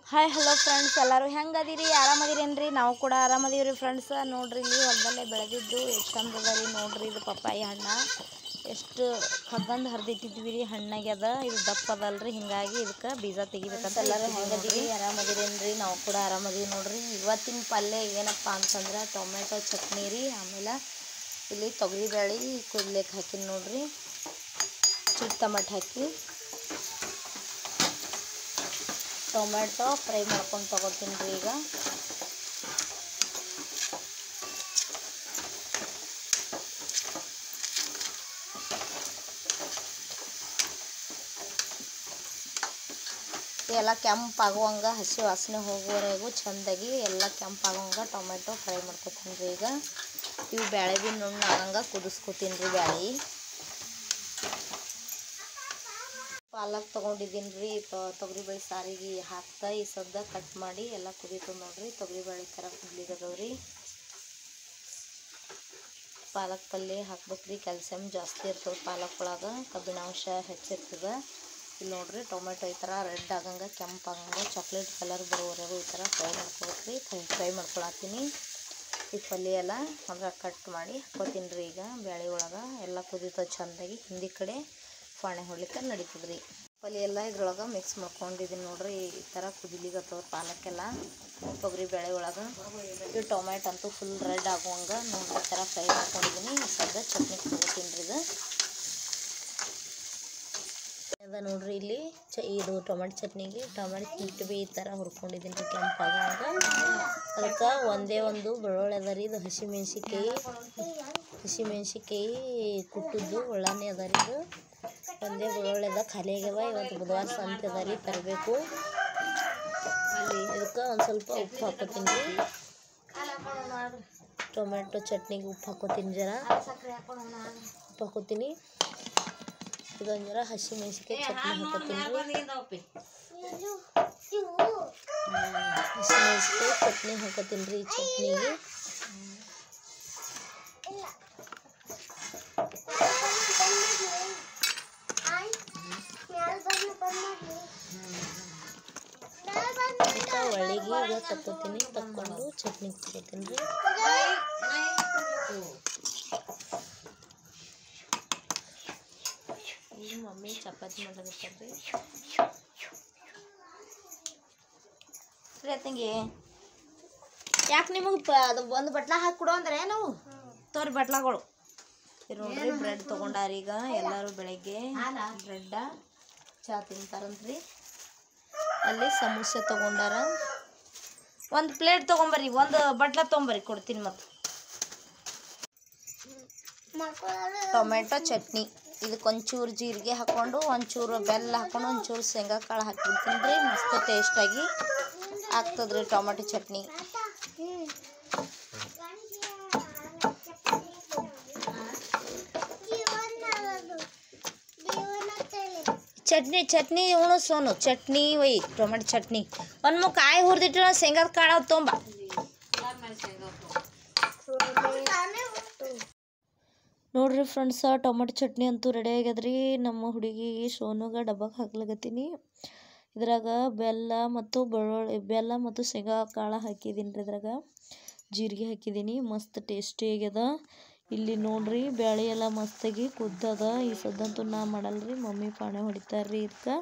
Hi hello friends, ಎಲ್ಲರೂ ಹೆಂಗದಿರಿ? ಆರಾಮದಿರೇನ್ರಿ? ನಾವು ಕೂಡ ಆರಾಮದೀವಿ ರೀ ಫ್ರೆಂಡ್ಸ್. ನೋಡ್ರಿ, ಇಲ್ಲಿ ಹೊಲದಲ್ಲೇ ಬೆಳೆದಿದ್ದು ಎಷ್ಟು ಚಂದ ಅದ ರೀ. ನೋಡ್ರಿ, ಇದು ಪಪ್ಪಾಯಿ ಹಣ್ಣ ಎಷ್ಟು ಕಗ್ಗಂದು ಹರಿದಿಟ್ಟಿದ್ವಿ ರೀ. ಹಣ್ಣಾಗ್ಯದ, ಇದು ದಪ್ಪ ಅದಲ್ರಿ, ಹಿಂಗಾಗಿ ಇದಕ್ಕೆ ಬೀಜ ತೆಗಿಬೇಕಂತ. ಎಲ್ಲರೂ ಹೆಂಗದಿರಿ? ಆರಾಮದಿರೇನ್ರಿ? ನಾವು ಕೂಡ ಆರಾಮದೀವಿ ನೋಡ್ರಿ. ಇವತ್ತಿನ ಪಲ್ಯ ಏನಪ್ಪ ಅಂತಂದ್ರೆ ಟೊಮೆಟೊ ಚಟ್ನಿ ರೀ. ಆಮೇಲೆ ಇಲ್ಲಿ ತೊಗರಿಬೇಳೆ ಕುದ್ಲಿಕ್ಕೆ ಹಾಕಿನಿ ನೋಡ್ರಿ, ಚಿಕ್ಕ ಟೊಮೆಟೊ ಹಾಕಿ ಟೊಮೆಟೊ ಫ್ರೈ ಮಾಡ್ಕೊಂಡು ತೊಗೋತೀನಿ ರೀ. ಈಗ ಎಲ್ಲ ಕೆಂಪಾಗುವಂಗೆ, ಹಸಿ ವಾಸನೆ ಹೋಗುವವರೆಗೂ ಚೆಂದಾಗಿ ಎಲ್ಲ ಕೆಂಪಾಗುವಂಗೆ ಟೊಮೆಟೊ ಫ್ರೈ ಮಾಡ್ಕೊತೀನಿ ರೀ. ಈಗ ಇವು ಬೇಳೆ ಭೀ ನುಣ್ಣಗೆ ಆಗಂಗೆ ಕುದಿಸ್ಕೊತೀನಿ ರೀ. ಬೇಳೆ ಪಾಲಕ್ ತೊಗೊಂಡಿದ್ದೀನಿ ರೀ. ತೊಗರಿಬೇಳೆ ಸಾರಿಗೆ ಹಾಕ್ತಾ ಈ ಸದ್ದ ಕಟ್ ಮಾಡಿ ಎಲ್ಲ ಕುದೀತದೆ ನೋಡ್ರಿ. ತೊಗರಿಬೇಳೆ ಥರ ಕುದ್ಲಿಗದವ್ರಿ. ಪಾಲಕ್ ಪಲ್ಯ ಹಾಕ್ಬೇಕ್ರಿ. ಕ್ಯಾಲ್ಸಿಯಮ್ ಜಾಸ್ತಿ ಇರ್ತದೆ ಪಾಲಕ್ ಒಳಗೆ, ಕಬ್ಬಿಣಾಂಶ ಹೆಚ್ಚಿರ್ತದೆ. ಇಲ್ಲಿ ನೋಡ್ರಿ, ಟೊಮೆಟೊ ಈ ಥರ ರೆಡ್ ಆಗಂಗೆ, ಕೆಂಪಾಗಂಗೆ, ಚಾಕ್ಲೇಟ್ ಕಲರ್ ಬರೋವರೆಗೂ ಈ ಥರ ಫ್ರೈ ಮಾಡ್ಕೊಬೇಕ್ರಿ. ಫ್ರೈ ಮಾಡ್ಕೊಳತ್ತೀನಿ. ಈ ಪಲ್ಯ ಎಲ್ಲ ಅದ್ರ ಕಟ್ ಮಾಡಿ ಹಾಕ್ಕೋತೀನಿ ರೀ. ಈಗ ಬೇಳೆ ಒಳಗೆ ಎಲ್ಲ ಕುದೀತದೆ ಚೆಂದಾಗಿ. ಹಿಂದಿ ಕಡೆ ಪಾಣೆ ಹೊಡ್ಲಿಕ್ಕೆ ನಡೀತದೆ ರೀ. ಪಲ್ಯ ಎಲ್ಲ ಇದ್ರೊಳಗೆ ಮಿಕ್ಸ್ ಮಾಡ್ಕೊಂಡಿದ್ದೀನಿ ನೋಡ್ರಿ. ಈ ಥರ ಕುದಿಲಿಗತ್ತವ ಪಾಲಕ್ಕೆಲ್ಲ ತೊಗರಿ ಬೇಳೆ ಒಳಗೆ. ಈ ಟೊಮೆಟೊ ಅಂತೂ ಫುಲ್ ರೆಡ್ ಆಗುವಂಗೆ ನೋಡ್ರಿ ಈ ಥರ ಫ್ರೈ ಮಾಡ್ಕೊಂಡಿದ್ದೀನಿ. ಸದ್ದ ಚಟ್ನಿ ತೊಗೋತೀನಿ ರೀ. ಇದು ನೋಡ್ರಿ, ಇಲ್ಲಿ ಇದು ಟೊಮೆಟೊ ಚಟ್ನಿಗೆ ಟೊಮೆಟೊ ಹಿಟ್ಟು ಭೀ ಈ ಥರ ಹುರ್ಕೊಂಡಿದ್ದೀನಿ ರೀ ಕೆಂಪಾಗುವಂಗೆ. ಅದಕ್ಕೆ ಒಂದೇ ಒಂದು ಬೆಳ್ಳುಳ್ಳಿ ಅದ ರೀ. ಇದು ಹಸಿಮೆಣ್ಸಿಕಾಯಿ ಕುಟ್ಟಿದ್ದು ಒಳ್ಳಾನೆ ಅದ ರೀ. ಇದು ಒಂದೇ ಬೆಳ್ಳುಳ್ಳಿ ಅದ, ಖಾಲಿ ಆಗ್ಯಾವ. ಇವತ್ತು ಬುಧವಾರ ಸಂತೆ ಅದ ರೀ, ತರಬೇಕು. ಇದಕ್ಕೆ ಒಂದು ಸ್ವಲ್ಪ ಉಪ್ಪು ಹಾಕೋತೀನಿ ರೀ. ಟೊಮೆಟೊ ಚಟ್ನಿಗೆ ಉಪ್ಪು ಹಾಕೋತೀನಿ, ಜರ ಉಪ್ಪು ಹಾಕೋತೀನಿ. ಇದೊಂದು ಜರ ಹಸಿಮೆಣ್ಸಿಕಾಯಿ ಚಟ್ನಿ ಹಾಕೋತೀನಿ ರೀ. ಹಸಿಮೆಣ್ಸಿಕಾಯಿ ಚಟ್ನಿ ಹಾಕೋತೀನಿ ರೀ. ಚಟ್ನಿಗೆ ಒಳಗೆ ಈಗ ತಕ್ಕೋತೀನಿ. ತಕ್ಕೊಂಡು ಚಟ್ನಿ ತಗೋತೀನಿ ರೀ. ಈಗ ಮಮ್ಮಿ ಚಪಾತಿ ಮಾಡೋದಿರ್ತಾರೆ ರೀ. ತಂಗಿ, ಯಾಕೆ ನಿಮಗೆ ಅದು ಒಂದು ಬಟ್ಲ ಹಾಕಿ ಕೊಡು ಅಂದ್ರೆ ನಾವು ತೋರಿ ಬಟ್ಲಗಳು. ಇದು ನೋಡ್ರಿ, ಬ್ರೆಡ್ ತೊಗೊಂಡಾರ. ಈಗ ಎಲ್ಲರೂ ಬೆಳಗ್ಗೆ ಬ್ರೆಡ್ಡ ಚಹಾ ತಿಂತಾರಂತ್ರಿ. ಅಲ್ಲಿ ಸಮೋಸೆ ತೊಗೊಂಡಾರ. ಒಂದು ಪ್ಲೇಟ್ ತೊಗೊಂಬರ್ರಿ, ಒಂದು ಬಟ್ಲ ತೊಗೊಂಬರ್ರಿ, ಕೊಡ್ತೀನಿ. ಮತ್ತು ಟೊಮೆಟೊ ಚಟ್ನಿ ಇದಕ್ಕೆ ಒಂಚೂರು ಜೀರಿಗೆ ಹಾಕ್ಕೊಂಡು, ಒಂಚೂರು ಬೆಲ್ಲ ಹಾಕ್ಕೊಂಡು, ಒಂಚೂರು ಶೇಂಗಾ ಕಾಳು ಹಾಕ್ಬಿಡ್ತೀನಿ ರೀ. ಮಸ್ತ್ ಟೇಸ್ಟಾಗಿ ಆಗ್ತದ್ರಿ ಟೊಮೆಟೊ ಚಟ್ನಿ. ಚಟ್ನಿ ಉಣು ಸೋನು. ಚಟ್ನಿ ಒಯ್, ಟೊಮೆಟೊ ಚಟ್ನಿ ಒಂದು ಮುಖ ಕಾಯಿ ಹುರಿದಿಟ್ಟು ಶೇಂಗಾದ ಕಾಳು ತೊಂಬ. ನೋಡ್ರಿ ಫ್ರೆಂಡ್ಸ, ಟೊಮೆಟೊ ಚಟ್ನಿ ಅಂತೂ ರೆಡಿ ಆಗ್ಯದ್ರಿ. ನಮ್ಮ ಹುಡುಗಿ ಸೋನುಗ ಡಬ್ಬಕ್ಕೆ ಹಾಕ್ಲಾಗತ್ತೀನಿ. ಇದ್ರಾಗ ಬೆಲ್ಲ ಮತ್ತು ಶೇಂಗಾ ಕಾಳು ಹಾಕಿದ್ದೀನಿ ರೀ. ಇದ್ರಾಗ ಜೀರಿಗೆ ಹಾಕಿದ್ದೀನಿ. ಮಸ್ತ್ ಟೇಸ್ಟಿ ಆಗ್ಯದ. ಇಲ್ಲಿ ನೋಡ್ರಿ, ಬೇಳೆ ಎಲ್ಲ ಮಸ್ತಾಗಿ ಕುದ್ದದ. ಈ ಸದ್ದಂತೂ ನಾ ಮಾಡಲ್ರಿ, ಮಮ್ಮಿ ಪಾಣೆ ಹೊಡಿತಾರ್ರಿ ಇದಕ್ಕೆ.